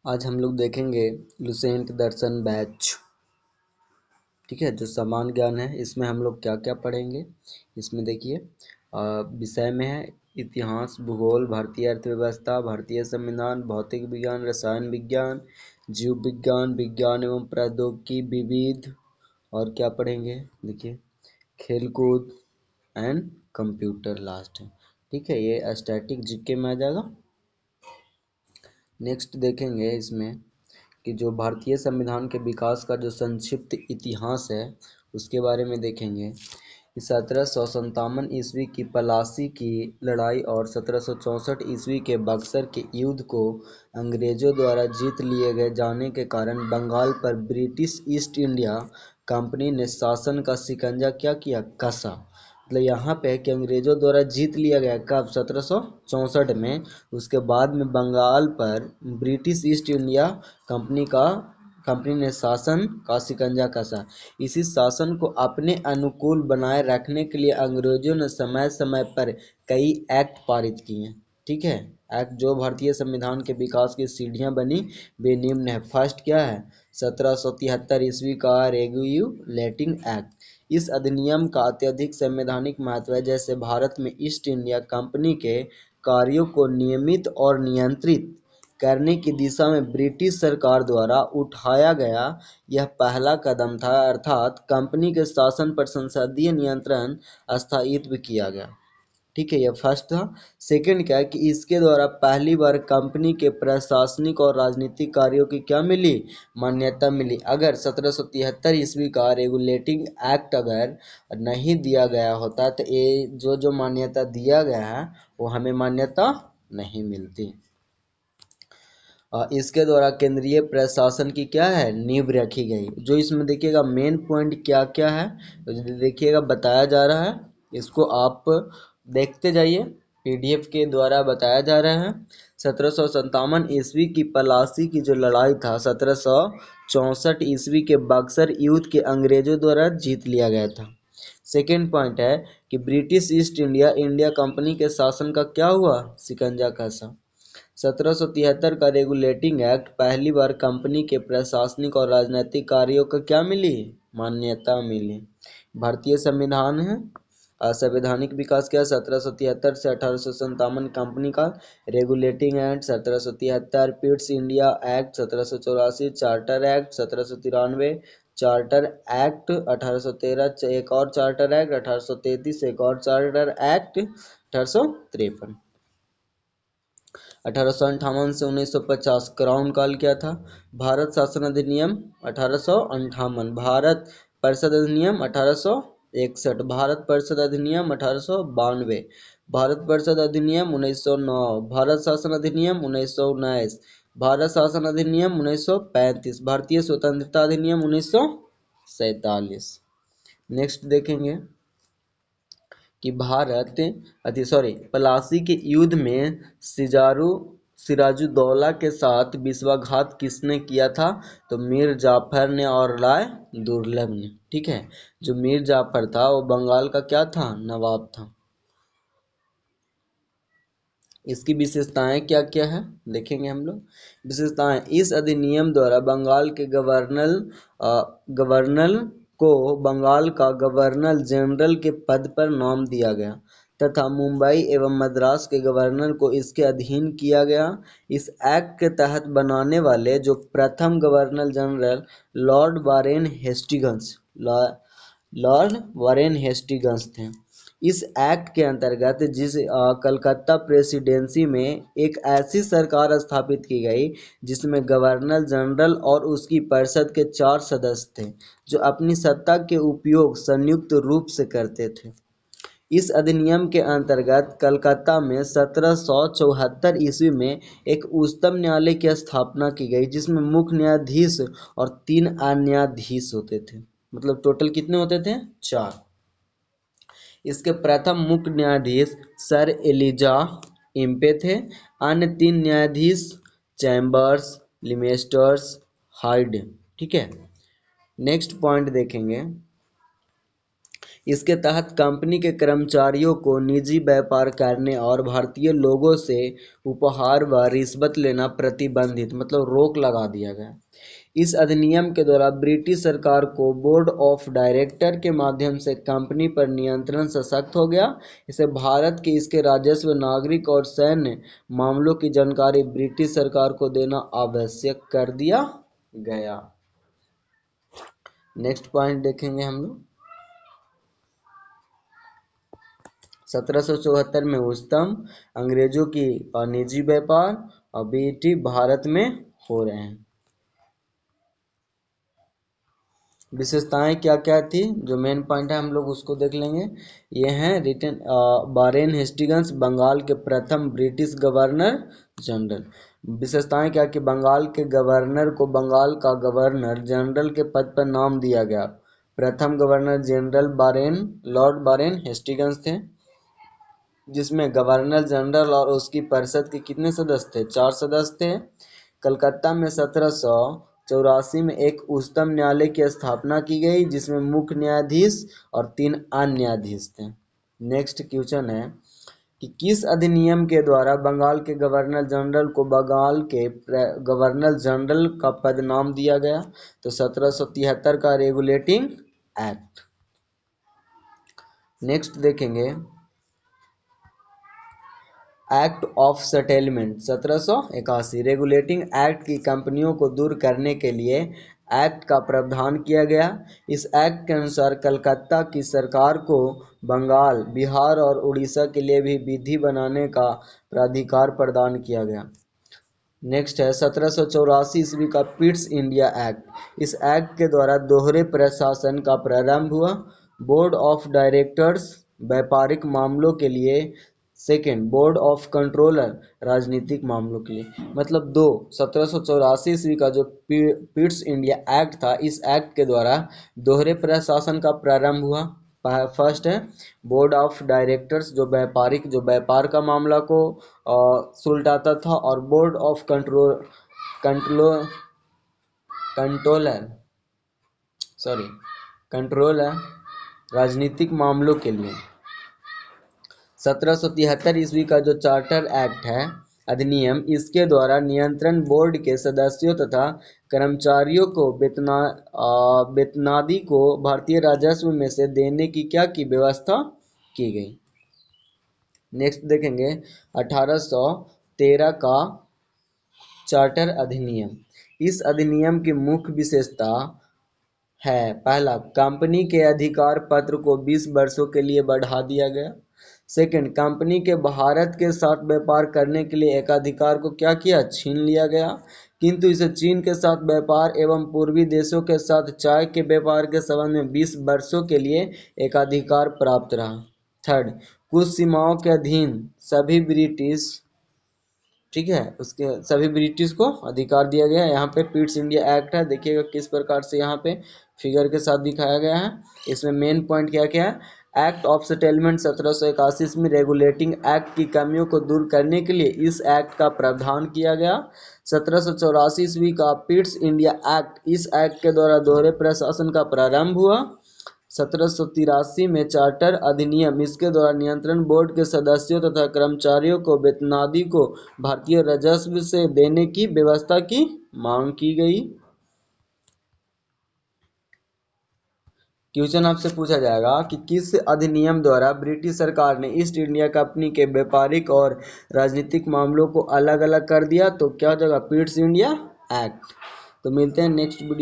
आज हम लोग देखेंगे लुसेंट दर्शन बैच। ठीक है, जो सामान्य ज्ञान है इसमें हम लोग क्या क्या पढ़ेंगे। इसमें देखिए विषय में है इतिहास, भूगोल, भारतीय अर्थव्यवस्था, भारतीय संविधान, भौतिक विज्ञान, रसायन विज्ञान, जीव विज्ञान, विज्ञान एवं प्रौद्योगिकी विविध। और क्या पढ़ेंगे देखिए, खेलकूद एंड कंप्यूटर लास्ट है। ठीक है, ये स्टैटिक जीके में आ जाएगा। नेक्स्ट देखेंगे इसमें कि जो भारतीय संविधान के विकास का जो संक्षिप्त इतिहास है उसके बारे में देखेंगे। 1757 ईस्वी की पलासी की लड़ाई और 1764 ईस्वी के बक्सर के युद्ध को अंग्रेजों द्वारा जीत लिए गए जाने के कारण बंगाल पर ब्रिटिश ईस्ट इंडिया कंपनी ने शासन का शिकंजा क्या किया, कसा। मतलब यहाँ पे है कि अंग्रेजों द्वारा जीत लिया गया कब, 1764 में। उसके बाद में बंगाल पर ब्रिटिश ईस्ट इंडिया कंपनी ने शासन का शिकंजा कसा। इसी शासन को अपने अनुकूल बनाए रखने के लिए अंग्रेजों ने समय समय पर कई एक्ट पारित किए। ठीक है, एक्ट जो भारतीय संविधान के विकास की सीढ़ियां बनी वे निम्न है। फर्स्ट क्या है, 1773 ईस्वी का रेगुलेटिंग एक्ट। इस अधिनियम का अत्यधिक संवैधानिक महत्व है, जैसे भारत में ईस्ट इंडिया कंपनी के कार्यों को नियमित और नियंत्रित करने की दिशा में ब्रिटिश सरकार द्वारा उठाया गया यह पहला कदम था, अर्थात कंपनी के शासन पर संसदीय नियंत्रण स्थापित किया गया। ठीक है, यह फर्स्ट था। सेकंड क्या है कि इसके द्वारा पहली बार कंपनी के प्रशासनिक और राजनीतिक कार्यों की क्या मिली, मान्यता मिली। अगर 1773 ईस्वी का रेगुलेटिंग एक्ट अगर नहीं दिया गया होता तो ये जो मान्यता दिया गया है वो हमें मान्यता नहीं मिलती। इसके द्वारा केंद्रीय प्रशासन की क्या है, नींव रखी गई। जो इसमें देखिएगा मेन पॉइंट क्या क्या है तो देखिएगा बताया जा रहा है, इसको आप देखते जाइए, पीडीएफ के द्वारा बताया जा रहा है। 1757 ईस्वी की पलासी की जो लड़ाई था 1764 ईस्वी के बक्सर युद्ध के अंग्रेजों द्वारा जीत लिया गया था। सेकेंड पॉइंट है कि ब्रिटिश ईस्ट इंडिया कंपनी के शासन का क्या हुआ, शिकंजा कसा। 1773 का रेगुलेटिंग एक्ट पहली बार कंपनी के प्रशासनिक और राजनीतिक कार्यों का क्या मिली, मान्यता मिली। भारतीय संविधान है, संवैधानिक विकास क्या, 1773 से 1857 कंपनी का regulating act, 1773 Pitt's India act, 1784 charter act, 1793 charter act, 1813 एक और चार्टर एक्ट, 1833 एक और चार्टर एक्ट, 1853। 1858 से 1950 क्राउन काल क्या था, भारत शासन अधिनियम 1858, भारत परिषद अधिनियम 1861, भारत परिषद अधिनियम 1892, भारत परिषद अधिनियम 1909, भारत शासन अधिनियम 1919, भारत शासन अधिनियम 1935, भारतीय स्वतंत्रता अधिनियम 1947। नेक्स्ट देखेंगे कि पलासी के युद्ध में सिराजुद्दौला के साथ विश्वासघात किसने किया था, तो मीर जाफर ने और राय दुर्लभ ने। ठीक है, जो मीर जाफर था वो बंगाल का क्या था, नवाब था। इसकी विशेषताएं क्या क्या है देखेंगे हम लोग। विशेषताएं, इस अधिनियम द्वारा बंगाल के गवर्नर को बंगाल का गवर्नर जनरल के पद पर नाम दिया गया तथा मुंबई एवं मद्रास के गवर्नर को इसके अधीन किया गया। इस एक्ट के तहत बनाने वाले जो प्रथम governor general Lord Warren Hastings थे। इस एक्ट के अंतर्गत कलकत्ता प्रेसिडेंसी में एक ऐसी सरकार स्थापित की गई जिसमें गवर्नर जनरल और उसकी परिषद के 4 सदस्य थे जो अपनी सत्ता के उपयोग संयुक्त रूप से करते थे। इस अधिनियम के अंतर्गत कलकत्ता में 1774 ईस्वी में एक उच्चतम न्यायालय की स्थापना की गई जिसमें मुख्य न्यायाधीश और 3 अन्यायाधीश होते थे। मतलब टोटल कितने होते थे, 4। इसके प्रथम मुख्य न्यायाधीश सर एलिजा इम्पे थे। अन्य 3 न्यायाधीश चैम्बर्स, लिमेस्टर्स, हाइड। ठीक है, नेक्स्ट पॉइंट देखेंगे। इसके तहत कंपनी के कर्मचारियों को निजी व्यापार करने और भारतीय लोगों से उपहार व रिश्वत लेना प्रतिबंधित मतलब रोक लगा दिया गया। इस अधिनियम के द्वारा ब्रिटिश सरकार को बोर्ड ऑफ डायरेक्टर के माध्यम से कंपनी पर नियंत्रण सशक्त हो गया। इसे भारत के इसके राजस्व, नागरिक और सैन्य मामलों की जानकारी ब्रिटिश सरकार को देना आवश्यक कर दिया गया। नेक्स्ट पॉइंट देखेंगे हम लोग। 1774 में उच्चतम अंग्रेजों की निजी व्यापार और बीटी भारत में हो रहे हैं। विशेषताएं क्या क्या थी, जो मेन पॉइंट है हम लोग उसको देख लेंगे। ये हैं रिटन वारेन हेस्टिंग्स बंगाल के प्रथम ब्रिटिश गवर्नर जनरल। विशेषताएं क्या कि बंगाल के गवर्नर को बंगाल का गवर्नर जनरल के पद पर नाम दिया गया। प्रथम governor general Lord Warren Hastings थे, जिसमें गवर्नर जनरल और उसकी परिषद के कितने सदस्य थे, 4 सदस्य थे। कलकत्ता में 1784 में एक उच्चतम न्यायालय की स्थापना की गई, जिसमें मुख्य न्यायाधीश और 3 अन्य न्यायाधीश थे। नेक्स्ट क्वेश्चन है कि किस अधिनियम के द्वारा बंगाल के गवर्नर जनरल को बंगाल के गवर्नर जनरल का पद नाम दिया गया? तो 1773 का रेगुलेटिंग एक्ट। नेक्स्ट देखेंगे act of settlement 1781। Regulating act की कंपनियों को दूर करने के लिए एक्ट का प्रावधान किया गया। इस एक्ट के अनुसार कलकत्ता की सरकार को बंगाल, बिहार और उड़ीसा के लिए भी विधि बनाने का प्राधिकार प्रदान किया गया। नेक्स्ट है 1784 ईस्वी का पिट्स इंडिया एक्ट। इस एक्ट के द्वारा दोहरे प्रशासन का प्रारंभ हुआ। बोर्ड ऑफ डायरेक्टर्स व्यापारिक मामलों के लिए, सेकेंड बोर्ड ऑफ कंट्रोलर राजनीतिक मामलों के लिए। मतलब 1784 ईस्वी का जो पिट्स इंडिया एक्ट था, इस एक्ट के द्वारा दोहरे प्रशासन का प्रारंभ हुआ। फर्स्ट है बोर्ड ऑफ डायरेक्टर्स, जो व्यापार का मामला को सुलझाता था, और बोर्ड ऑफ कंट्रोलर राजनीतिक मामलों के लिए। 1773 ईस्वी का जो चार्टर एक्ट है अधिनियम, इसके द्वारा नियंत्रण बोर्ड के सदस्यों तथा कर्मचारियों को वेतनादि को भारतीय राजस्व में से देने की व्यवस्था की गई। नेक्स्ट देखेंगे 1813 का चार्टर अधिनियम। इस अधिनियम की मुख्य विशेषता है, पहला, कंपनी के अधिकार पत्र को 20 वर्षों के लिए बढ़ा दिया गया। सेकंड, कंपनी के भारत के साथ व्यापार करने के लिए एकाधिकार को छीन लिया गया, किंतु इसे चीन के साथ व्यापार एवं पूर्वी देशों के साथ चाय के व्यापार के संबंध में 20 वर्षों के लिए एकाधिकार प्राप्त रहा। थर्ड, कुछ सीमाओं के अधीन सभी ब्रिटिश को अधिकार दिया गया। यहाँ पे पिट्स इंडिया एक्ट है, देखिएगा किस प्रकार से यहाँ पे फिगर के साथ दिखाया गया है। इसमें मेन पॉइंट क्या क्या है? एक्ट ऑफ सेटलमेंट 1781 में रेगुलेटिंग एक्ट की कमियों को दूर करने के लिए इस एक्ट का प्रावधान किया गया। 1784 ईस्वी का पिट्स इंडिया एक्ट, इस एक्ट के द्वारा दोहरे प्रशासन का प्रारंभ हुआ। 1783 में चार्टर अधिनियम, इसके द्वारा नियंत्रण बोर्ड के सदस्यों तथा कर्मचारियों को वेतनादि को भारतीय राजस्व से देने की व्यवस्था की मांग की गई। क्वेश्चन आपसे पूछा जाएगा कि किस अधिनियम द्वारा ब्रिटिश सरकार ने ईस्ट इंडिया कंपनी के व्यापारिक और राजनीतिक मामलों को अलग अलग कर दिया? तो क्या हो जाएगा? Pitt's India act. तो मिलते हैं नेक्स्ट वीडियो।